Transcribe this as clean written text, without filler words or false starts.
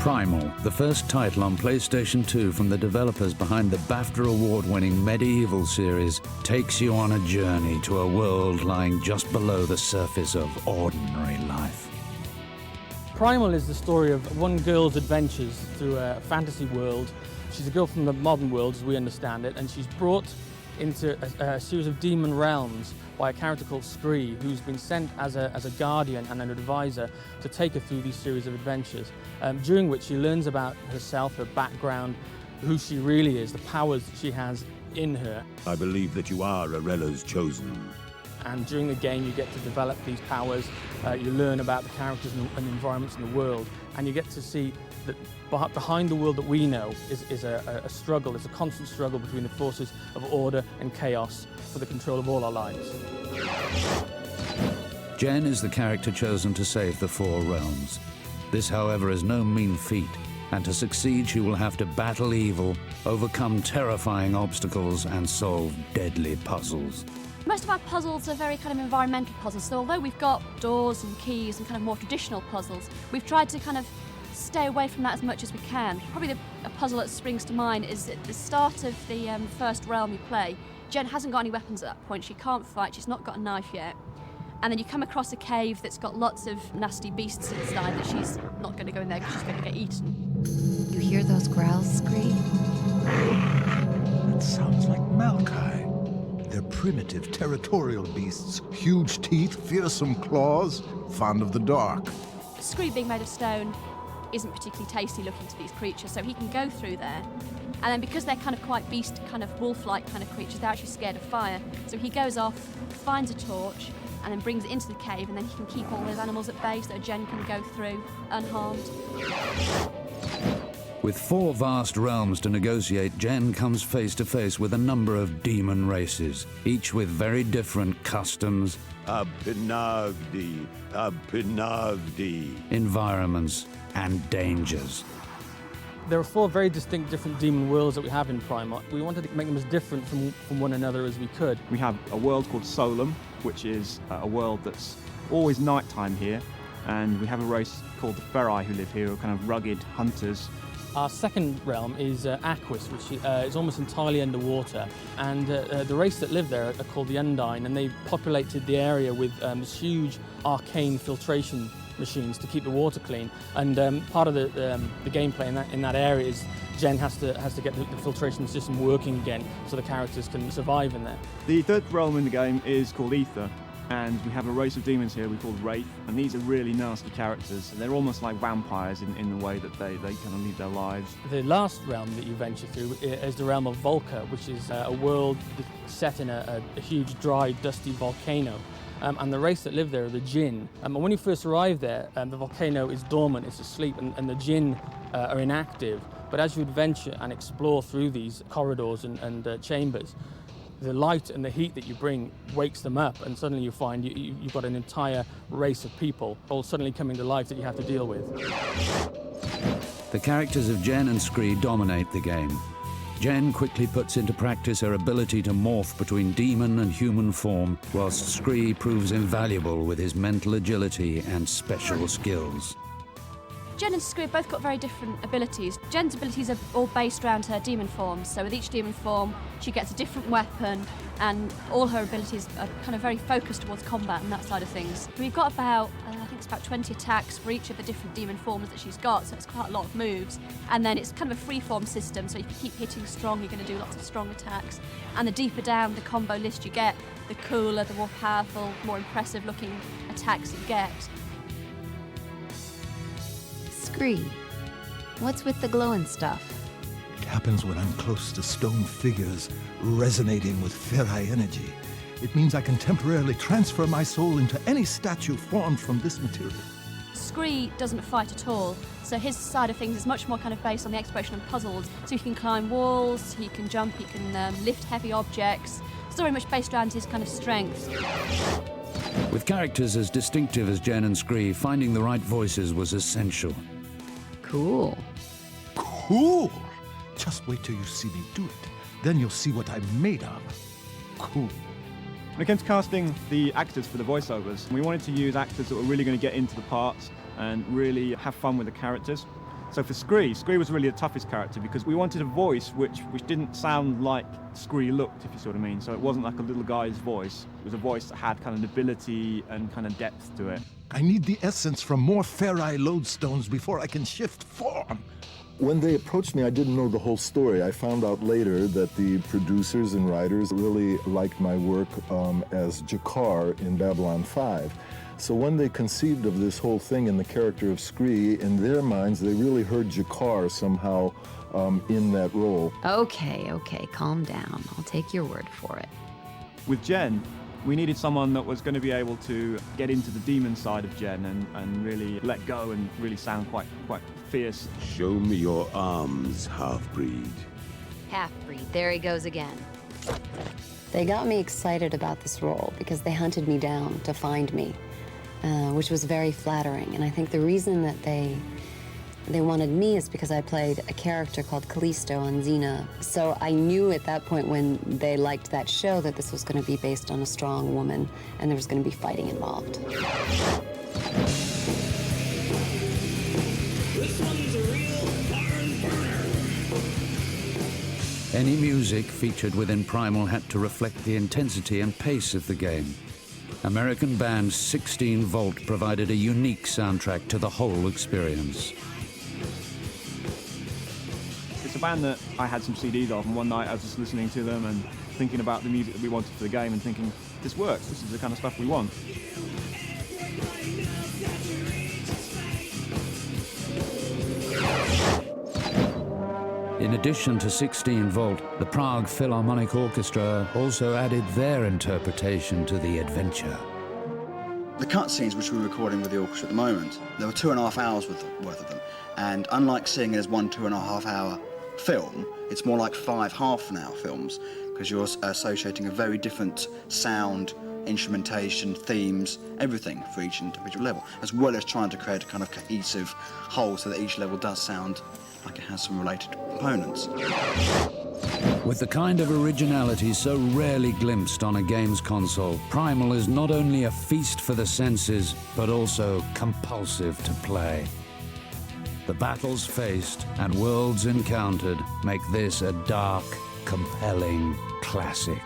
Primal, the first title on PlayStation 2 from the developers behind the BAFTA award-winning medieval series, takes you on a journey to a world lying just below the surface of ordinary life. Primal is the story of one girl's adventures through a fantasy world. She's a girl from the modern world, as we understand it, and she's brought into a series of demon realms by a character called Scree, who's been sent as a guardian and an advisor to take her through these series of adventures, during which she learns about herself, her background, who she really is, the powers that she has in her. I believe that you are Arella's chosen. And during the game you get to develop these powers, you learn about the characters and environments in the world, and you get to see that behind the world that we know is a struggle, it's a constant struggle between the forces of order and chaos for the control of all our lives. Jen is the character chosen to save the Four Realms. This, however, is no mean feat, and to succeed she will have to battle evil, overcome terrifying obstacles, and solve deadly puzzles. Most of our puzzles are very kind of environmental puzzles, so although we've got doors and keys and kind of more traditional puzzles, we've tried to kind of stay away from that as much as we can. Probably a puzzle that springs to mind is at the start of the first realm you play. Jen hasn't got any weapons at that point, she can't fight, she's not got a knife yet. And then you come across a cave that's got lots of nasty beasts inside that she's not going to go in there because she's going to get eaten. You hear those growls, Scree? That sounds like Malkai. They're primitive, territorial beasts. Huge teeth, fearsome claws, fond of the dark. Scree, being made of stone, isn't particularly tasty looking to these creatures, so he can go through there. And then because they're kind of quite beast, kind of wolf-like kind of creatures, they're actually scared of fire. So he goes off, finds a torch, and then brings it into the cave, and then he can keep all those animals at bay so that Jen can go through unharmed. With 4 vast realms to negotiate, Jen comes face to face with a number of demon races, each with very different customs, Abinagdi, environments, and dangers. There are 4 very distinct different demon worlds that we have in Primal. We wanted to make them as different from one another as we could. We have a world called Solum, which is a world that's always nighttime here, and we have a race called the Ferai who live here, who are kind of rugged hunters. Our second realm is Aquis, which is almost entirely underwater, and the race that live there are called the Undine, and they populated the area with huge arcane filtration machines to keep the water clean. And part of the gameplay in that area is Jen has to get the filtration system working again so the characters can survive in there. The third realm in the game is called Ether, and we have a race of demons here we call Wraith, and these are really nasty characters. They're almost like vampires in the way that they kind of live their lives. The last realm that you venture through is the realm of Volca, which is a world set in a huge, dry, dusty volcano. And the race that live there are the Jinn. And when you first arrive there, the volcano is dormant, it's asleep, and the Jinn are inactive. But as you adventure and explore through these corridors and chambers, the light and the heat that you bring wakes them up, and suddenly you find you've got an entire race of people all suddenly coming to life that you have to deal with. The characters of Jen and Scree dominate the game. Jen quickly puts into practice her ability to morph between demon and human form, whilst Scree proves invaluable with his mental agility and special skills. Jen and Scree have both got very different abilities. Jen's abilities are all based around her demon forms, so with each demon form she gets a different weapon, and all her abilities are kind of very focused towards combat and that side of things. We've got about, I think it's about 20 attacks for each of the different demon forms that she's got, so it's quite a lot of moves. And then it's kind of a free-form system, so if you keep hitting strong, you're going to do lots of strong attacks. And the deeper down the combo list you get, the cooler, the more powerful, more impressive-looking attacks you get. Scree, what's with the glowing stuff? It happens when I'm close to stone figures resonating with Ferai energy. It means I can temporarily transfer my soul into any statue formed from this material. Scree doesn't fight at all, so his side of things is much more kind of based on the exploration and puzzles. So he can climb walls, he can jump, he can lift heavy objects. It's very much based around his kind of strengths. With characters as distinctive as Jen and Scree, finding the right voices was essential. Cool. Cool! Just wait till you see me do it. Then you'll see what I'm made of. Cool. When it came to casting the actors for the voiceovers, we wanted to use actors that were really going to get into the parts and really have fun with the characters. So for Scree was really the toughest character because we wanted a voice which didn't sound like Scree looked, if you see what I mean. So it wasn't like a little guy's voice. It was a voice that had kind of nobility and kind of depth to it. I need the essence from more ferri lodestones before I can shift form. When they approached me, I didn't know the whole story. I found out later that the producers and writers really liked my work as Jakar in Babylon 5. So when they conceived of this whole thing in the character of Scree, in their minds, they really heard Jakar somehow in that role. Okay, calm down. I'll take your word for it. With Jen, we needed someone that was going to be able to get into the demon side of Jen and really let go and really sound quite fierce. Show me your arms, half-breed. Half-breed, there he goes again. They got me excited about this role because they hunted me down to find me, which was very flattering. And I think the reason that they wanted me is because I played a character called Callisto on Xena. So I knew at that point when they liked that show that this was going to be based on a strong woman and there was going to be fighting involved. This one's a real barn burner. Any music featured within Primal had to reflect the intensity and pace of the game. American band 16 Volt provided a unique soundtrack to the whole experience. It's a band that I had some CDs of, and one night I was just listening to them and thinking about the music that we wanted for the game and thinking, this works, this is the kind of stuff we want. In addition to 16 Volt, the Prague Philharmonic Orchestra also added their interpretation to the adventure. The cutscenes which we're recording with the orchestra at the moment, there were 2.5 hours worth of them, and unlike seeing it as one 2.5 hour film, it's more like 5 half-an-hour films, because you're associating a very different sound, instrumentation, themes, everything for each individual level, as well as trying to create a kind of cohesive whole so that each level does sound like it has some related components. With the kind of originality so rarely glimpsed on a games console, Primal is not only a feast for the senses, but also compulsive to play. The battles faced and worlds encountered make this a dark, compelling classic.